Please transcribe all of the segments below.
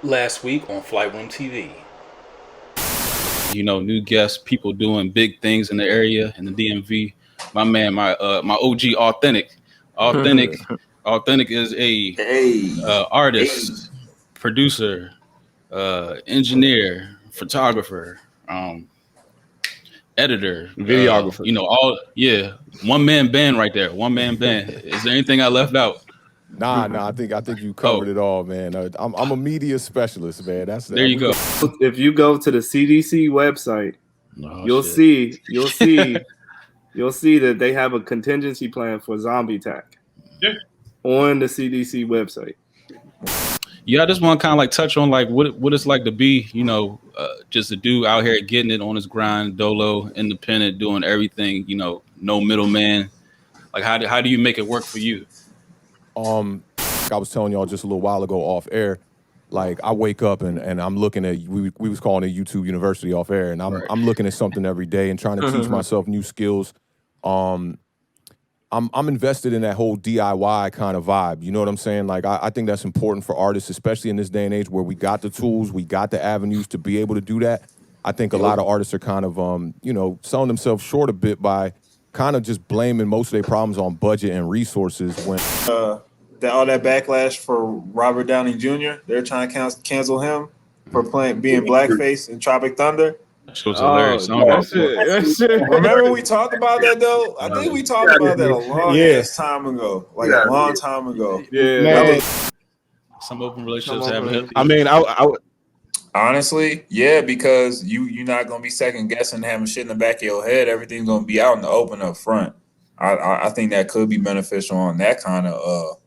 Last week on Flight Room TV. New guests, people doing big things in the area in the DMV. My man, my OG Authentic is a Hey, artist, producer, engineer, photographer, editor, Videographer. one man band right there. One man band. Is there anything I left out? Nah. I think you covered it all, man. I'm a media specialist, man. There you go. If you go to the CDC website, you'll see that they have a contingency plan for zombie attack on the CDC website. Yeah, I just want to kind of like touch on like what it's like to be, just a dude out here getting it on his grind, dolo, independent, doing everything, no middleman. Like how do you make it work for you? I was telling y'all just a little while ago off air, like I wake up and I'm looking at we was calling it YouTube University off air, and I'm looking at something every day and trying to teach myself new skills. I'm invested in that whole DIY kind of vibe. You know what I'm saying? Like I think that's important for artists, especially in this day and age where we got the tools, we got the avenues to be able to do that. I think a lot of artists are kind of selling themselves short a bit by kind of just blaming most of their problems on budget and resources when all that backlash for Robert Downey Jr. They're trying to cancel him for being blackface in Tropic Thunder. So it's hilarious. That shit. Remember when we talked about that though? I think we talked about that a long ass time ago, like a long time ago. Yeah. Some open relationships haven't. I mean, I honestly, yeah, because you're not gonna be second guessing having shit in the back of your head. Everything's gonna be out in the open up front. I think that could be beneficial on that kind of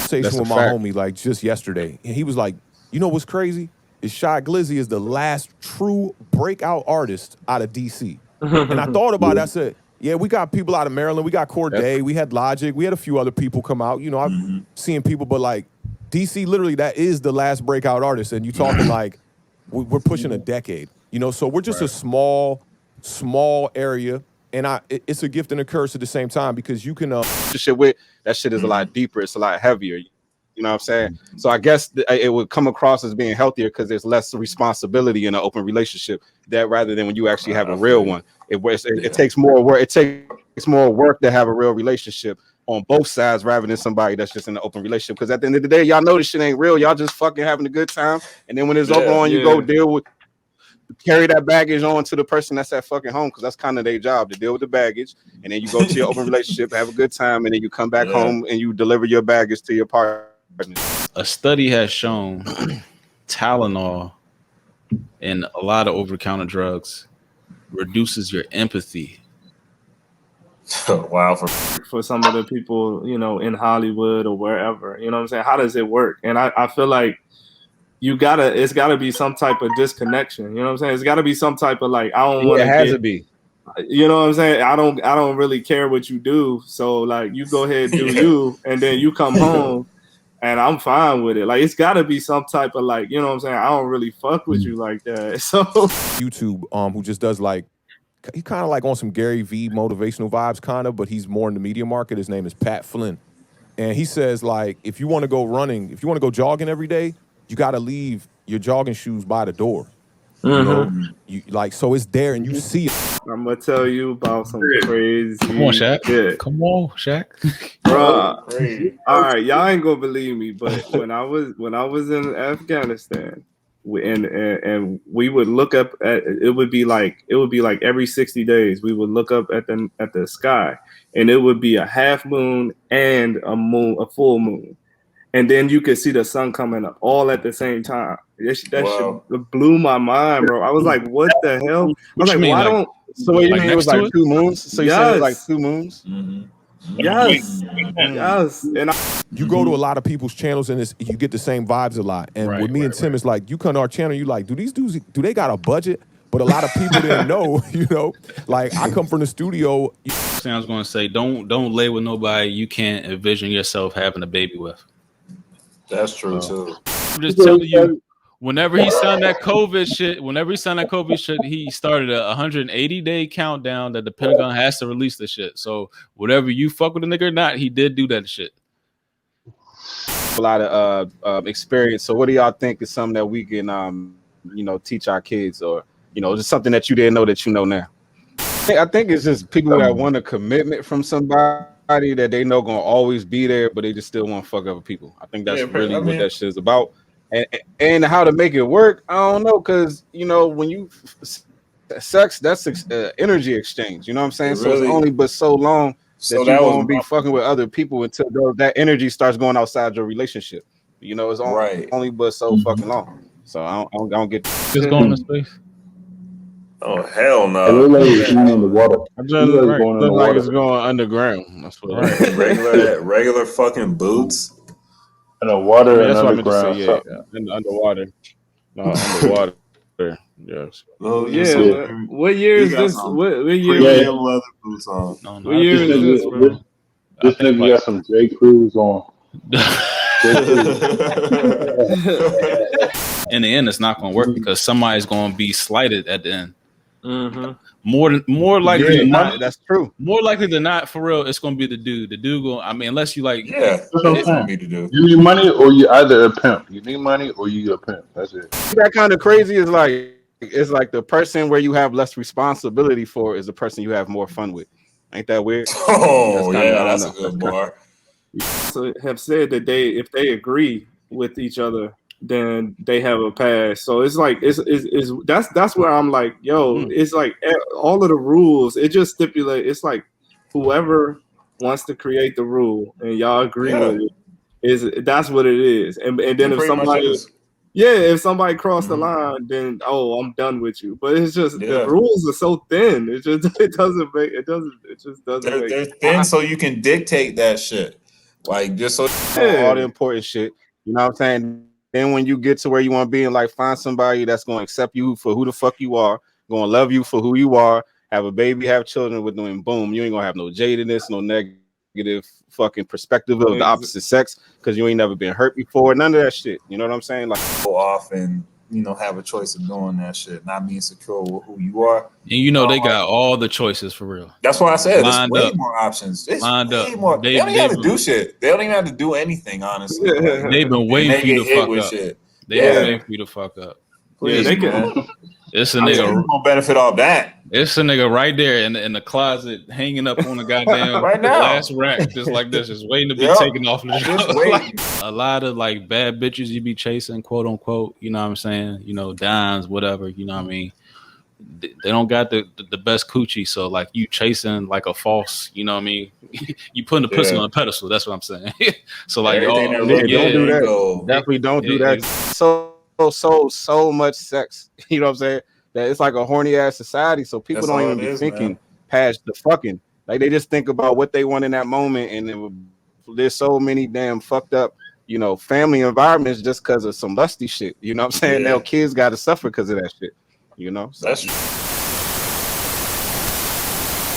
conversation with my homie like just yesterday, and he was like, "You know what's crazy? Is Shy Glizzy is the last true breakout artist out of DC." And I thought about it. I said, "Yeah, we got people out of Maryland. We got Cordae. We had Logic. We had a few other people come out. I've seen people, but like DC, literally, that is the last breakout artist. And you talking like we're pushing a decade. So we're just a small area." And it's a gift and a curse at the same time because you can that shit is a lot deeper. It's a lot heavier. You know what I'm saying? So I guess it would come across as being healthier because there's less responsibility in an open relationship that rather than when you actually have a real one. It takes more work. It takes more work to have a real relationship on both sides rather than somebody that's just in an open relationship. Because at the end of the day, y'all know this shit ain't real. Y'all just fucking having a good time. And then when it's over on, you go carry that baggage on to the person that's at fucking home because that's kind of their job to deal with the baggage. And then you go to your open relationship, have a good time, and then you come back home and you deliver your baggage to your partner. A study has shown Tylenol and a lot of over-the-counter drugs reduces your empathy. Wow, for some of the people, in Hollywood or wherever, you know what I'm saying? How does it work? And I feel like it's gotta be some type of disconnection. You know what I'm saying? It's gotta be some type of like, I don't want to. It has to be. You know what I'm saying? I don't really care what you do. So like, you go ahead and do you, and then you come home, and I'm fine with it. Like, it's gotta be some type of like, you know what I'm saying? I don't really fuck with you like that. So YouTube, who just does like, he kind of like on some Gary V motivational vibes, kind of, but he's more in the media market. His name is Pat Flynn, and he says like, if you want to go running, if you want to go jogging every day, you got to leave your jogging shoes by the door. So it's there and you see it. I'm gonna tell you about some crazy. Come on, Shaq. Shit. Come on, Shaq. Bruh. All right, y'all ain't gonna believe me, but when I was in Afghanistan, and we would look up at it would be like every 60 days we would look up at the sky, and it would be a half moon and a full moon. And then you could see the sun coming up all at the same time. That shit blew my mind, bro. I was like, what the hell? I was like, why don't... So what you mean it was like 2 moons? So you said it was like 2 moons? Yes. Yes. And you go to a lot of people's channels and you get the same vibes a lot. And with me and Tim, it's like, you come to our channel, you like, do these dudes, do they got a budget? But a lot of people didn't know, Like, I come from the studio. I was going to say, don't lay with nobody you can't envision yourself having a baby with. That's true too. I'm just telling you, whenever he signed that COVID shit, he started a 180-day countdown that the Pentagon has to release the shit. So whatever you fuck with a nigga or not, he did do that shit. a lot of experience. So what do y'all think is something that we can teach our kids, or just something that you didn't know that you know now? I think it's just people that want a commitment from somebody that they know gonna always be there, but they just still want to fuck other people. I think that's really what that shit is about. And how to make it work, I don't know, because when you sex, that's energy exchange. You know what I'm saying? So it's only but so long that you won't be fucking with other people until that energy starts going outside your relationship. It's only but so fucking long. So I don't get just going to space. Oh hell no! It looks like it's going in the water. It looks like it's going underground. That's what regular fucking boots. In the water and that's underground. What I meant to say, underwater. No, underwater. Yes. Oh yeah. What year is this? What year? Yeah, leather boots on. No, what year is this, bro? This nigga got some J. Crews on. In the end, it's not going to work because somebody's going to be slighted at the end. Mm-hmm. More likely than not, that's true. More likely than not, for real, it's going to be the dude. The dude going. I mean, unless you like, that's what I'm saying. You need money, or you either a pimp. You need money, or you a pimp. That's it. That kind of crazy is like it's like the person where you have less responsibility for is the person you have more fun with. Ain't that weird? Oh that's a good bar. So have said that if they agree with each other, then they have a pass. So it's like that's where I'm like, yo, it's like all of the rules. It just stipulate. It's like whoever wants to create the rule and y'all agree with it that's what it is. And then if somebody crossed the line, then I'm done with you. But it's just the rules are so thin. It doesn't make. They're thin so you can dictate that shit. Like just so all the important shit. You know what I'm saying? Then when you get to where you want to be in life, find somebody that's going to accept you for who the fuck you are, going to love you for who you are, have a baby, have children with them, and boom, you ain't going to have no jadedness, no negative fucking perspective of the opposite sex because you ain't never been hurt before. None of that shit. You know what I'm saying? Like go off and have a choice of doing that shit, not being secure with who you are. And they got all the choices for real. That's why I said there's way more options. It's lined way up. More. They don't even have to do shit. They don't even have to do anything, honestly. Like, they've been waiting for you to fuck up. Shit. They've been waiting for you to fuck up. Yeah, they can. It's a nigga gonna benefit off that. It's a nigga right there in the closet, hanging up on the goddamn right now. Glass rack, just like this, just waiting to be taken off the show. Like, a lot of like bad bitches you be chasing, quote unquote. You know what I'm saying? Dimes, whatever. You know what I mean? They don't got the best coochie, so like you chasing like a false. You know what I mean? You putting the pussy on a pedestal. That's what I'm saying. So like, don't do that. Definitely don't do that. So much sex. You know what I'm saying? That it's like a horny ass society. So people don't even be thinking past the fucking. Like they just think about what they want in that moment, and there's so many damn fucked up, family environments just because of some lusty shit. You know what I'm saying? Now kids got to suffer because of that shit. So. That's